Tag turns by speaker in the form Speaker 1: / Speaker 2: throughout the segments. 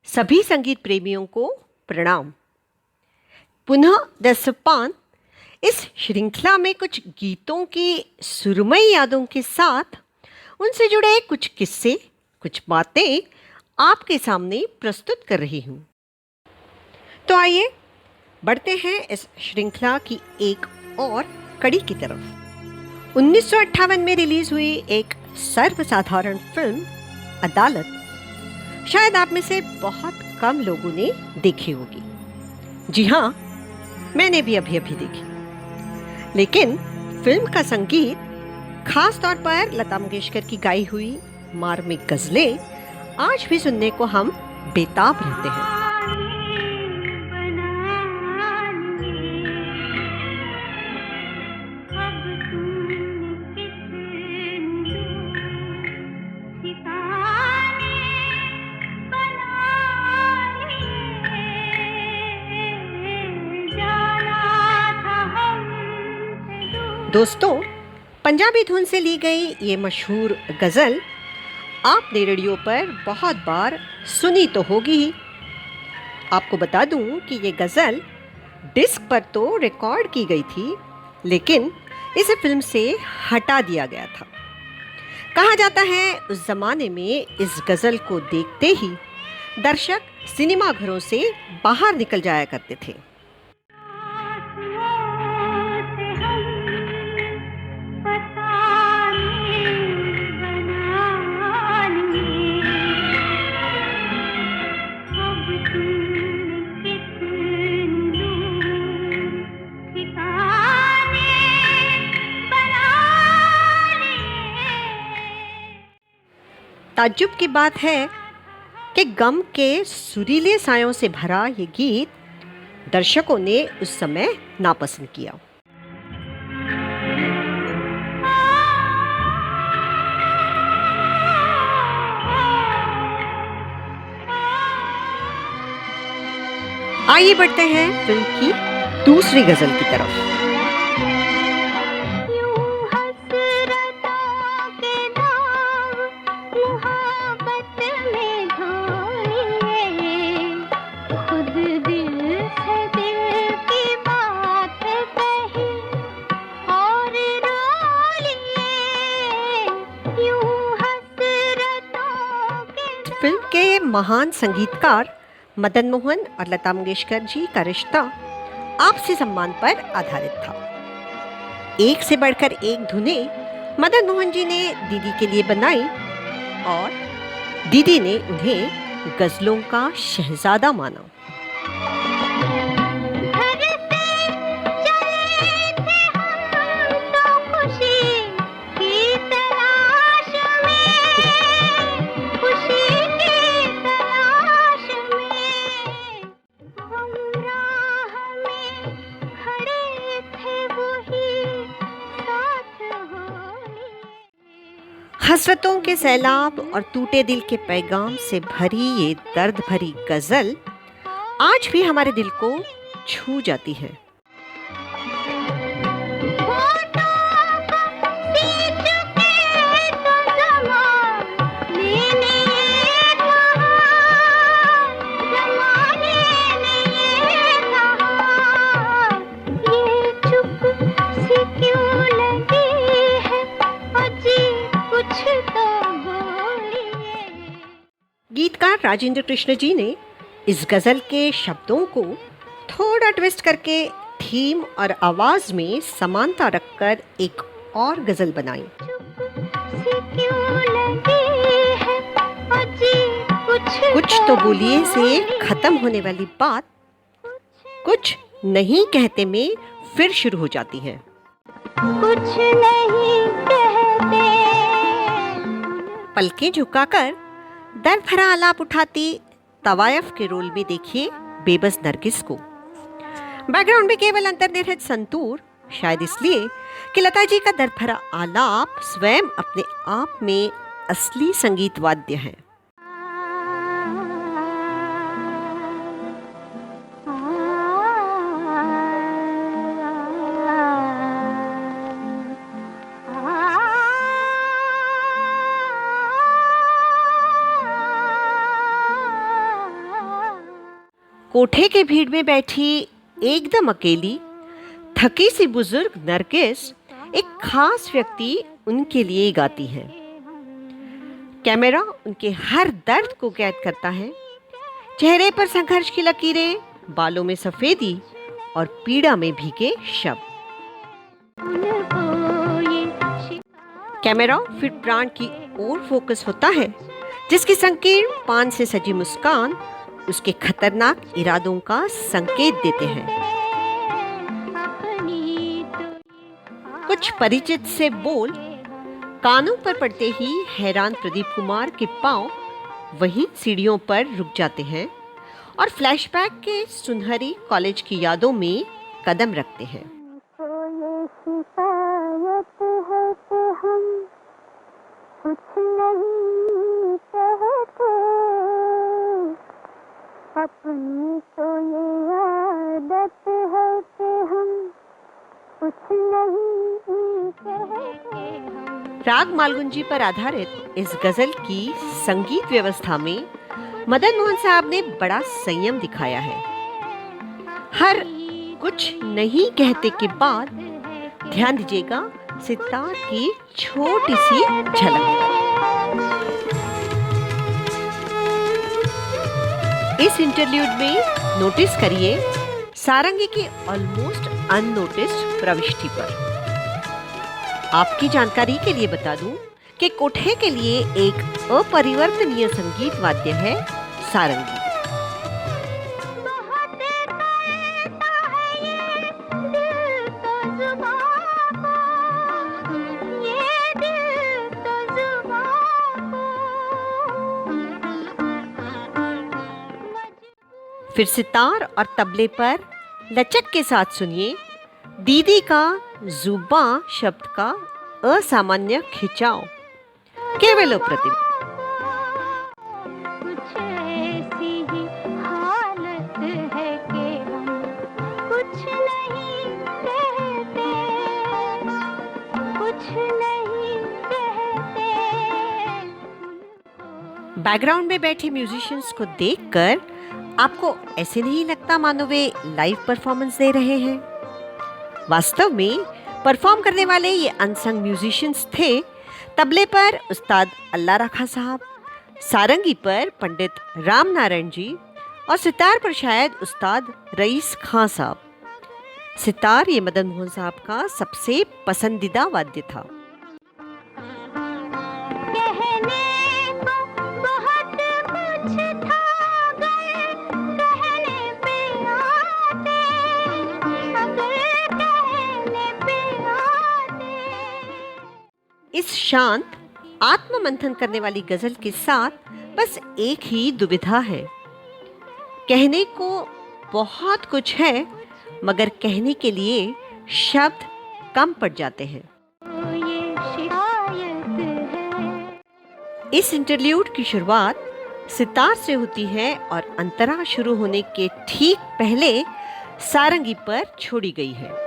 Speaker 1: सभी संगीत प्रेमियों को प्रणाम। पुनः दस्तपान इस श्रृंखला में कुछ गीतों की सुरमई यादों के साथ उनसे जुड़े कुछ किस्से, कुछ बातें आपके सामने प्रस्तुत कर रही हूँ। तो आइए बढ़ते हैं इस श्रृंखला की एक और कड़ी की तरफ। 1958 में रिलीज हुई एक सर्वसाधारण फिल्म अदालत शायद आप में से बहुत कम लोगों ने देखी होगी। जी हाँ, मैंने भी अभी देखी। लेकिन फिल्म का संगीत, खास तौर पर लता मंगेशकर की गाई हुई मार्मिक गजलें, आज भी सुनने को हम बेताब रहते हैं। दोस्तों, पंजाबी धुन से ली गई ये मशहूर गज़ल आपने रेडियो पर बहुत बार सुनी तो होगी ही। आपको बता दूं कि ये गज़ल डिस्क पर तो रिकॉर्ड की गई थी, लेकिन इसे फिल्म से हटा दिया गया था। कहा जाता है उस ज़माने में इस गज़ल को देखते ही दर्शक सिनेमा घरों से बाहर निकल जाया करते थे। ताज्जुब की बात है कि गम के सुरीले सायों से भरा ये गीत दर्शकों ने उस समय नापसंद किया। आइए बढ़ते हैं फिल्म की दूसरी गजल की तरफ। फिल्म के महान संगीतकार मदन मोहन और लता मंगेशकर जी का रिश्ता आपसी सम्मान पर आधारित था। एक से बढ़कर एक धुनें मदन मोहन जी ने दीदी के लिए बनाई और दीदी ने उन्हें गजलों का शहजादा माना। हसरतों के सैलाब और टूटे दिल के पैगाम से भरी ये दर्द भरी गजल आज भी हमारे दिल को छू जाती है। गीतकार राजेंद्र कृष्ण जी ने इस गजल के शब्दों को थोड़ा ट्विस्ट करके थीम और आवाज में समानता रखकर एक और गजल बनाई। कुछ तो बोलिए से खत्म होने वाली बात कुछ नहीं कहते में फिर शुरू हो जाती है। कुछ नहीं कहते। पलकें झुकाकर दर्द भरा आलाप उठाती तवायफ के रोल में देखिए बेबस नरगिस को। बैकग्राउंड में केवल अंतर्निहित संतूर, शायद इसलिए कि लता जी का दर्द भरा आलाप स्वयं अपने आप में असली संगीत वाद्य है। कोठे के भीड़ में बैठी एकदम अकेली थकी सी बुजुर्ग नरगिस एक खास व्यक्ति उनके लिए गाती है। कैमरा उनके हर दर्द को कैद करता है। चेहरे पर संघर्ष की लकीरें, बालों में सफेदी और पीड़ा में भीगे शब्द। कैमरा फिर प्राण की ओर फोकस होता है, जिसकी संकीर्ण पान से सजी मुस्कान उसके खतरनाक इरादों का संकेत देते हैं। कुछ परिचित से बोल कानों पर पड़ते ही हैरान प्रदीप कुमार के पांव वहीं सीढ़ियों पर रुक जाते हैं और फ्लैशबैक के सुनहरी कॉलेज की यादों में कदम रखते हैं।
Speaker 2: तो ये शिकायत है कि हम कुछ नहीं कहते, अपनी तो ये आदत है कि हम कुछ नहीं कहते।
Speaker 1: राग मालगुंजी पर आधारित इस गजल की संगीत व्यवस्था में मदन मोहन साहब ने बड़ा संयम दिखाया है। हर कुछ नहीं कहते के बाद ध्यान दीजिएगा सितार की छोटी सी झलक। इस इंटरल्यूड में नोटिस करिए सारंगी की ऑलमोस्ट अननोटिस्ड प्रविष्टि पर। आपकी जानकारी के लिए बता दूं कि कोठे के लिए एक अपरिवर्तनीय संगीत वाद्य है सारंगी। फिर सितार और तबले पर लचक के साथ सुनिए दीदी का जुबां शब्द का असामान्य खिंचाव। केवल अप्रतिम।
Speaker 2: कुछ ऐसी ही हालत है कि हम कुछ नहीं कहते, कुछ नहीं कहते।
Speaker 1: बैकग्राउंड में बैठे म्यूजिशियंस को देखकर आपको ऐसे नहीं लगता मानो वे लाइव परफॉर्मेंस दे रहे हैं। वास्तव में परफॉर्म करने वाले ये अनसंग म्यूजिशियंस थे तबले पर उस्ताद अल्लाह रखा साहब, सारंगी पर पंडित राम नारायण जी और सितार पर शायद उस्ताद रईस खां साहब। सितार ये मदन मोहन साहब का सबसे पसंदीदा वाद्य था। इस शांत आत्म मंथन करने वाली गजल के साथ बस एक ही दुविधा है। कहने को बहुत कुछ है मगर कहने के लिए शब्द कम पड़ जाते हैं। इस इंटरल्यूड की शुरुआत सितार से होती है और अंतरा शुरू होने के ठीक पहले सारंगी पर छोड़ी गई है।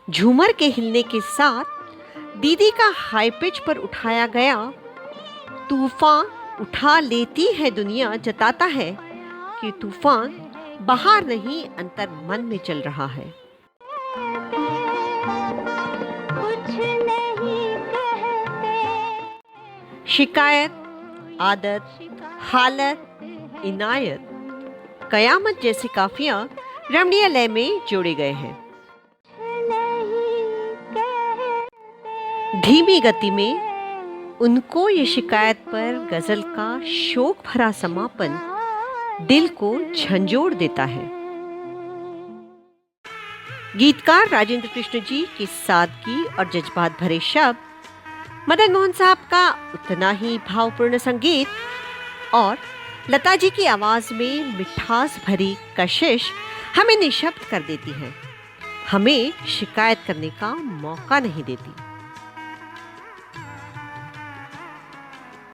Speaker 1: झूमर के हिलने के साथ दीदी का हाई पिच पर उठाया गया तूफान उठा लेती है दुनिया जताता है कि तूफान बाहर नहीं अंतर मन में चल रहा है।
Speaker 2: कुछ नहीं कहते।
Speaker 1: शिकायत, आदत, हालत, इनायत, कयामत जैसी काफियां रमणीय लय में जोड़े गए हैं। धीमी गति में उनको ये शिकायत पर गजल का शोक भरा समापन दिल को झंझोड़ देता है। गीतकार राजेंद्र कृष्ण जी की सादगी और जज्बात भरे शब्द, मदन मोहन साहब का उतना ही भावपूर्ण संगीत और लता जी की आवाज में मिठास भरी कशिश हमें निशब्द कर देती हैं, हमें शिकायत करने का मौका नहीं देती।